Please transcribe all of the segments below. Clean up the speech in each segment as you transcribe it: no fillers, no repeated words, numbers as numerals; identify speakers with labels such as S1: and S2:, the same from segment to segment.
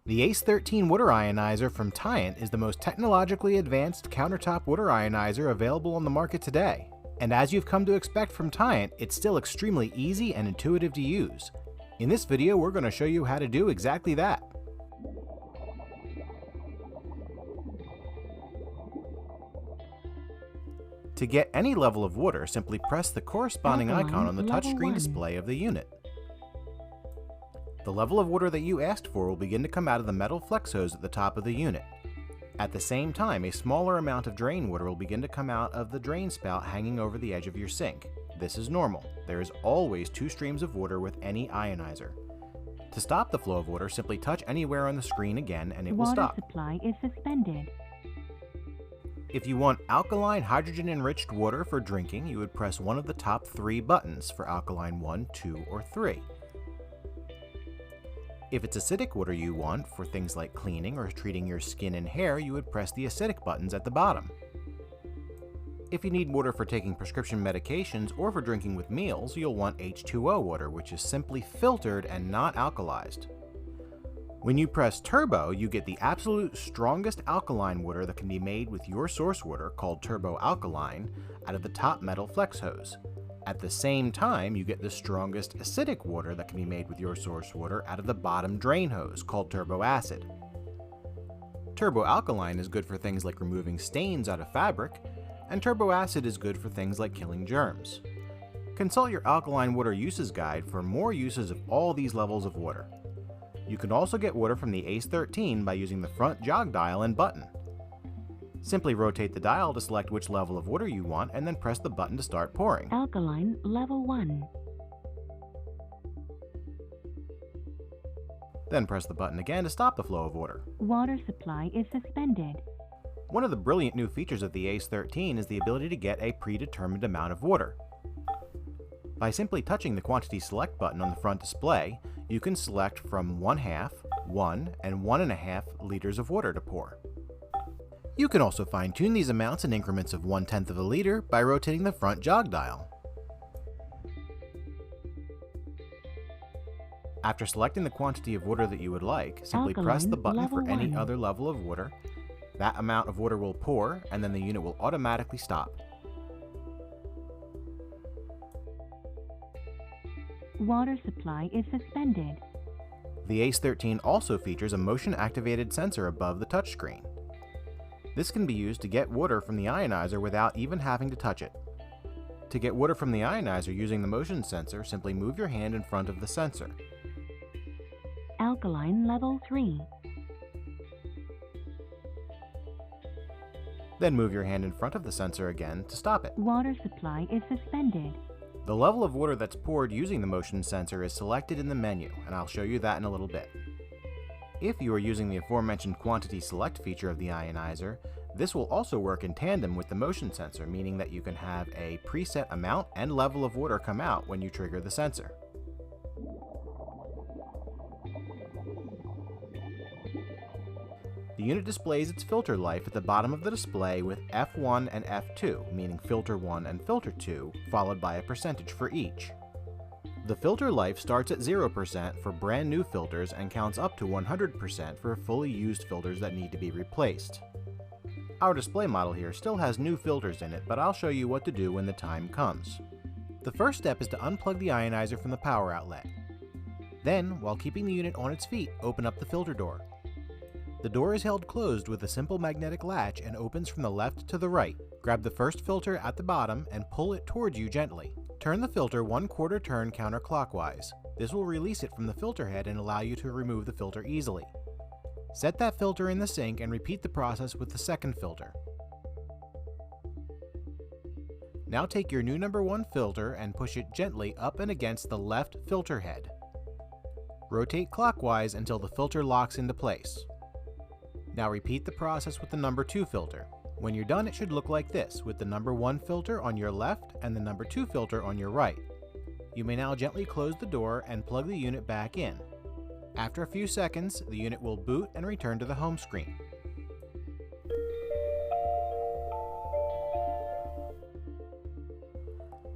S1: The ACE-13 water ionizer from Tyent is the most technologically advanced countertop water ionizer available on the market today. And as you've come to expect from Tyent, it's still extremely easy and intuitive to use. In this video, we're going to show you how to do exactly that. To get any level of water, simply press the corresponding icon on the touchscreen display of the unit. The level of water that you asked for will begin to come out of the metal flex hose at the top of the unit. At the same time, a smaller amount of drain water will begin to come out of the drain spout hanging over the edge of your sink. This is normal. There is always two streams of water with any ionizer. To stop the flow of water, simply touch anywhere on the screen again and it will stop.
S2: Water supply is suspended.
S1: If you want alkaline hydrogen-enriched water for drinking, you would press one of the top three buttons for alkaline 1, 2, or 3. If it's acidic water you want for things like cleaning or treating your skin and hair, you would press the acidic buttons at the bottom. If you need water for taking prescription medications or for drinking with meals, you'll want H2O water, which is simply filtered and not alkalized. When you press turbo, you get the absolute strongest alkaline water that can be made with your source water, called turbo alkaline, out of the top metal flex hose. At the same time, you get the strongest acidic water that can be made with your source water out of the bottom drain hose, called turbo acid. Turbo alkaline is good for things like removing stains out of fabric, and turbo acid is good for things like killing germs. Consult your alkaline water uses guide for more uses of all these levels of water. You can also get water from the ACE-13 by using the front jog dial and button. Simply rotate the dial to select which level of water you want and then press the button to start pouring.
S2: Alkaline level 1.
S1: Then press the button again to stop the flow of water.
S2: Water supply is suspended.
S1: One of the brilliant new features of the ACE-13 is the ability to get a predetermined amount of water. By simply touching the quantity select button on the front display, you can select from 1/2, 1, and 1.5 liters of water to pour. You can also fine-tune these amounts in increments of 1/10 of a liter by rotating the front jog dial. After selecting the quantity of water that you would like, simply press the button for any other level of water. That amount of water will pour, and then the unit will automatically stop.
S2: Water supply is suspended.
S1: The ACE-13 also features a motion-activated sensor above the touchscreen. This can be used to get water from the ionizer without even having to touch it. To get water from the ionizer using the motion sensor, simply move your hand in front of the sensor.
S2: Alkaline level 3.
S1: Then move your hand in front of the sensor again to stop it.
S2: Water supply is suspended.
S1: The level of water that's poured using the motion sensor is selected in the menu, and I'll show you that in a little bit. If you are using the aforementioned quantity select feature of the ionizer, this will also work in tandem with the motion sensor, meaning that you can have a preset amount and level of water come out when you trigger the sensor. The unit displays its filter life at the bottom of the display with F1 and F2, meaning filter 1 and filter 2, followed by a percentage for each. The filter life starts at 0% for brand new filters and counts up to 100% for fully used filters that need to be replaced. Our display model here still has new filters in it, but I'll show you what to do when the time comes. The first step is to unplug the ionizer from the power outlet. Then, while keeping the unit on its feet, open up the filter door. The door is held closed with a simple magnetic latch and opens from the left to the right. Grab the first filter at the bottom and pull it towards you gently. Turn the filter 1/4 turn counterclockwise. This will release it from the filter head and allow you to remove the filter easily. Set that filter in the sink and repeat the process with the second filter. Now take your new number 1 filter and push it gently up and against the left filter head. Rotate clockwise until the filter locks into place. Now repeat the process with the number 2 filter. When you're done, it should look like this, with the number 1 filter on your left and the number 2 filter on your right. You may now gently close the door and plug the unit back in. After a few seconds, the unit will boot and return to the home screen.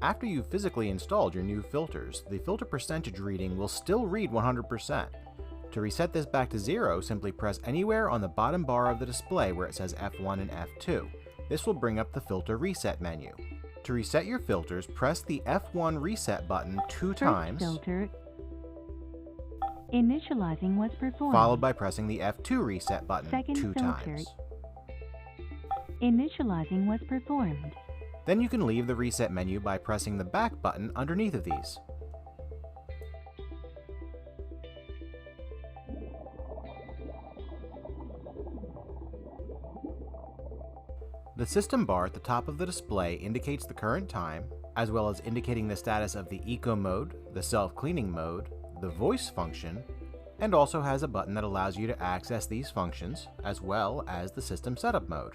S1: After you've physically installed your new filters, the filter percentage reading will still read 100%. To reset this back to 0, simply press anywhere on the bottom bar of the display where it says F1 and F2. This will bring up the filter reset menu. To reset your filters, press the F1 reset button 2 times,
S2: filter. Initializing was performed.
S1: followed by pressing the F2 reset button
S2: Second
S1: 2
S2: filter.
S1: times.
S2: Initializing was performed.
S1: Then you can leave the reset menu by pressing the back button underneath of these. The system bar at the top of the display indicates the current time, as well as indicating the status of the eco mode, the self-cleaning mode, the voice function, and also has a button that allows you to access these functions, as well as the system setup mode.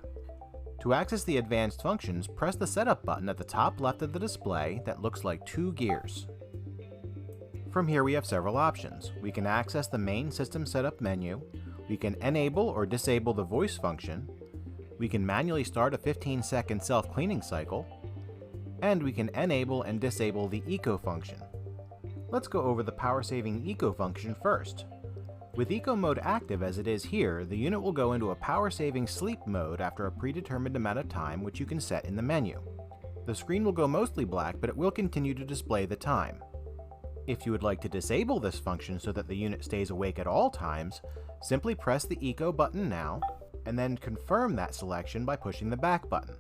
S1: To access the advanced functions, press the setup button at the top left of the display that looks like 2 gears. From here we have several options. We can access the main system setup menu, we can enable or disable the voice function, we can manually start a 15-second self-cleaning cycle, and we can enable and disable the eco function. Let's go over the power-saving eco function first. With eco mode active as it is here, the unit will go into a power-saving sleep mode after a predetermined amount of time, which you can set in the menu. The screen will go mostly black, but it will continue to display the time. If you would like to disable this function so that the unit stays awake at all times, simply press the eco button now, and then confirm that selection by pushing the back button.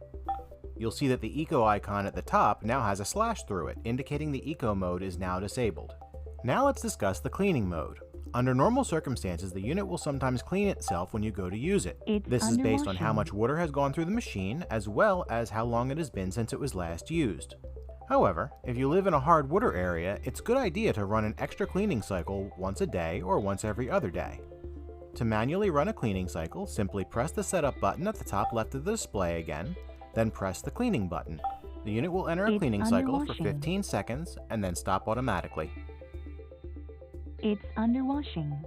S1: You'll see that the eco icon at the top now has a slash through it, indicating the eco mode is now disabled. Now let's discuss the cleaning mode. Under normal circumstances, the unit will sometimes clean itself when you go to use it. This is based on how much water has gone through the machine, as well as how long it has been since it was last used. However, if you live in a hard water area, it's a good idea to run an extra cleaning cycle once a day or once every other day. To manually run a cleaning cycle, simply press the setup button at the top left of the display again, then press the cleaning button. The unit will enter a cleaning cycle for 15 seconds and then stop automatically.
S2: It's underwashing.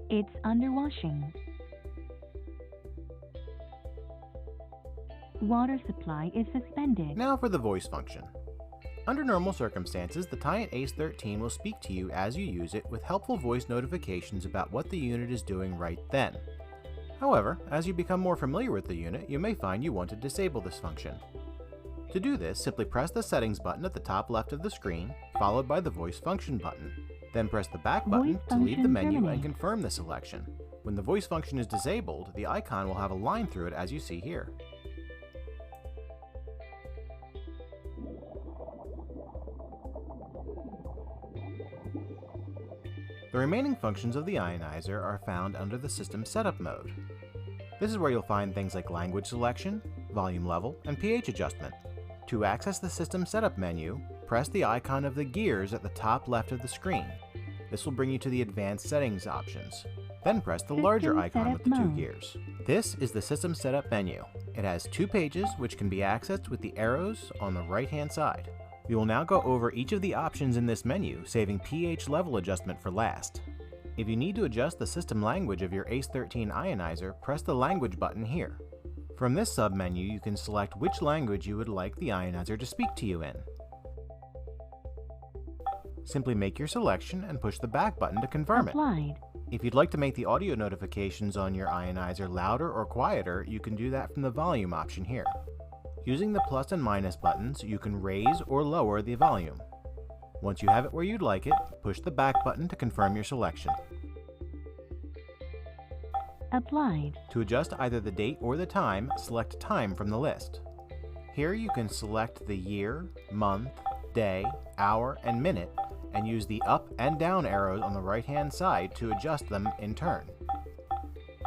S2: It's underwashing. Water supply is suspended.
S1: Now for the voice function. Under normal circumstances, the Tyent ACE-13 will speak to you as you use it with helpful voice notifications about what the unit is doing right then. However, as you become more familiar with the unit, you may find you want to disable this function. To do this, simply press the settings button at the top left of the screen, followed by the voice function button. Then press the back button to leave the menu and confirm the selection. When the voice function is disabled, the icon will have a line through it as you see here. The remaining functions of the ionizer are found under the System Setup mode. This is where you'll find things like language selection, volume level, and pH adjustment. To access the System Setup menu, press the icon of the gears at the top left of the screen. This will bring you to the Advanced Settings options. Then press the larger icon with the 2 gears. This is the System Setup menu. It has 2 pages which can be accessed with the arrows on the right-hand side. We will now go over each of the options in this menu, saving pH level adjustment for last. If you need to adjust the system language of your ACE-13 ionizer, press the language button here. From this submenu, you can select which language you would like the ionizer to speak to you in. Simply make your selection and push the back button to confirm it. If you'd like to make the audio notifications on your ionizer louder or quieter, you can do that from the volume option here. Using the plus and minus buttons, you can raise or lower the volume. Once you have it where you'd like it, push the back button to confirm your selection.
S2: Applied.
S1: To adjust either the date or the time, select Time from the list. Here you can select the year, month, day, hour, and minute, and use the up and down arrows on the right-hand side to adjust them in turn.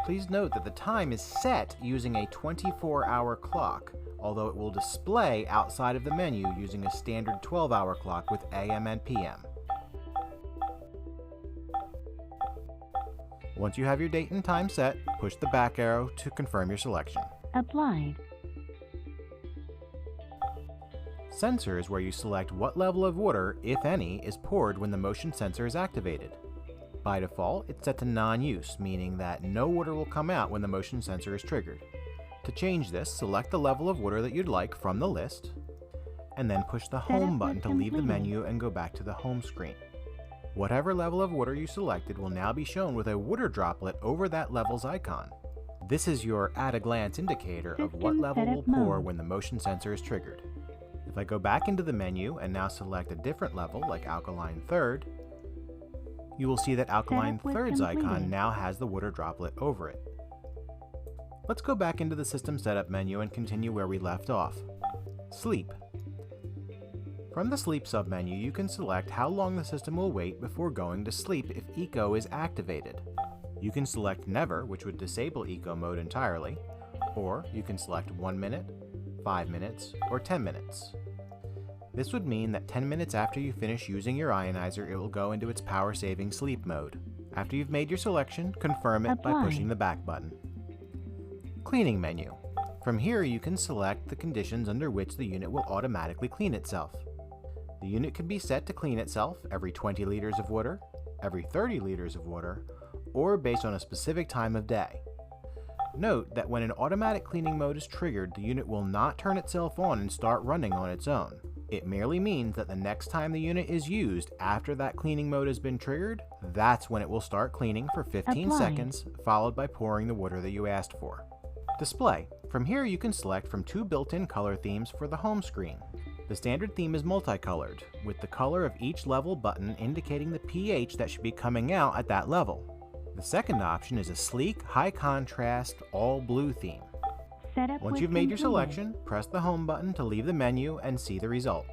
S1: Please note that the time is set using a 24-hour clock, although it will display outside of the menu using a standard 12-hour clock with AM and PM. Once you have your date and time set, push the back arrow to confirm your selection.
S2: Applied.
S1: Sensor is where you select what level of water, if any, is poured when the motion sensor is activated. By default, it's set to non-use, meaning that no water will come out when the motion sensor is triggered. To change this, select the level of water that you'd like from the list, and then push the Home button to leave the menu and go back to the home screen. Whatever level of water you selected will now be shown with a water droplet over that level's icon. This is your at-a-glance indicator of what
S2: System
S1: level will
S2: setup
S1: pour
S2: mode.
S1: when the motion sensor is triggered. If I go back into the menu and now select a different level like Alkaline Third, you will see that Alkaline
S2: Setup was
S1: Third's icon
S2: completed.
S1: now has the water droplet over it. Let's go back into the System Setup menu and continue where we left off. Sleep. From the Sleep submenu, you can select how long the system will wait before going to sleep if Eco is activated. You can select Never, which would disable Eco mode entirely, or you can select 1 minute, 5 minutes, or 10 minutes. This would mean that 10 minutes after you finish using your ionizer, it will go into its power-saving sleep mode. After you've made your selection, confirm it by
S2: Apply.
S1: pushing the back button. Cleaning menu. From here, you can select the conditions under which the unit will automatically clean itself. The unit can be set to clean itself every 20 liters of water, every 30 liters of water, or based on a specific time of day. Note that when an automatic cleaning mode is triggered, the unit will not turn itself on and start running on its own. It merely means that the next time the unit is used after that cleaning mode has been triggered, that's when it will start cleaning for 15
S2: Apply.
S1: seconds, followed by pouring the water that you asked for. Display. From here you can select from 2 built-in color themes for the home screen. The standard theme is multicolored, with the color of each level button indicating the pH that should be coming out at that level. The second option is a sleek, high-contrast, all-blue theme.
S2: Setup
S1: Once
S2: was
S1: you've made your
S2: completed.
S1: selection, press the Home button to leave the menu and see the result.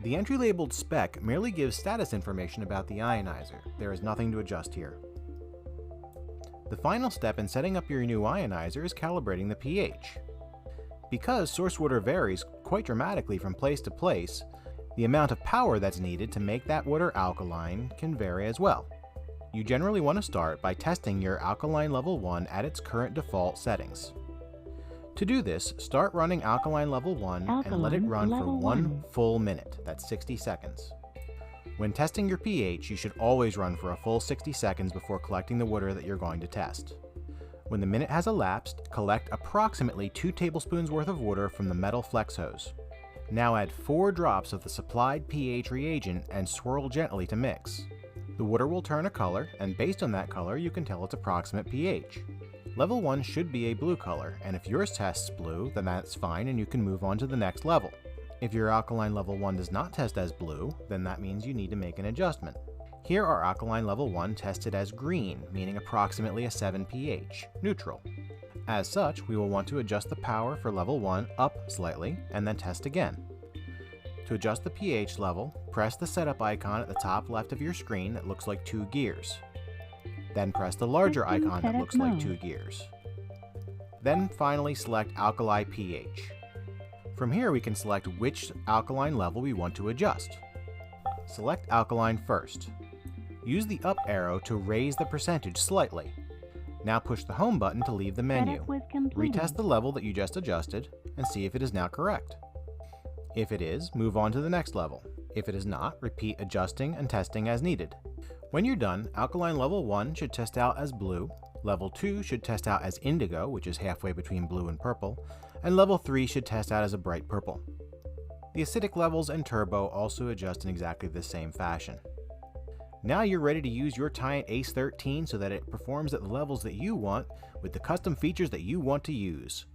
S1: The entry labeled SPEC merely gives status information about the ionizer. There is nothing to adjust here. The final step in setting up your new ionizer is calibrating the pH. Because source water varies quite dramatically from place to place, the amount of power that's needed to make that water alkaline can vary as well. You generally want to start by testing your alkaline level 1 at its current default settings. To do this, start running alkaline level 1 and let it
S2: Alkaline
S1: run for
S2: level
S1: 1
S2: 1.
S1: full minute, that's 60 seconds. When testing your pH, you should always run for a full 60 seconds before collecting the water that you're going to test. When the minute has elapsed, collect approximately 2 tablespoons worth of water from the metal flex hose. Now add 4 drops of the supplied pH reagent and swirl gently to mix. The water will turn a color, and based on that color, you can tell its approximate pH. Level 1 should be a blue color, and if yours tests blue, then that's fine and you can move on to the next level. If your alkaline level 1 does not test as blue, then that means you need to make an adjustment. Here our alkaline level 1 tested as green, meaning approximately a 7 pH, neutral. As such, we will want to adjust the power for level 1 up slightly, and then test again. To adjust the pH level, press the setup icon at the top left of your screen that looks like 2 gears. Then press the larger
S2: System
S1: icon that
S2: setup
S1: looks like
S2: mode.
S1: 2 gears. Then finally select Alkali pH. From here we can select which alkaline level we want to adjust. Select Alkaline first. Use the up arrow to raise the percentage slightly. Now push the Home button to leave the menu.
S2: Setup was completed.
S1: Retest the level that you just adjusted and see if it is now correct. If it is, move on to the next level. If it is not, repeat adjusting and testing as needed. When you're done, alkaline level 1 should test out as blue, level 2 should test out as indigo, which is halfway between blue and purple, and level 3 should test out as a bright purple. The acidic levels and turbo also adjust in exactly the same fashion. Now you're ready to use your Tyent ACE-13 so that it performs at the levels that you want with the custom features that you want to use.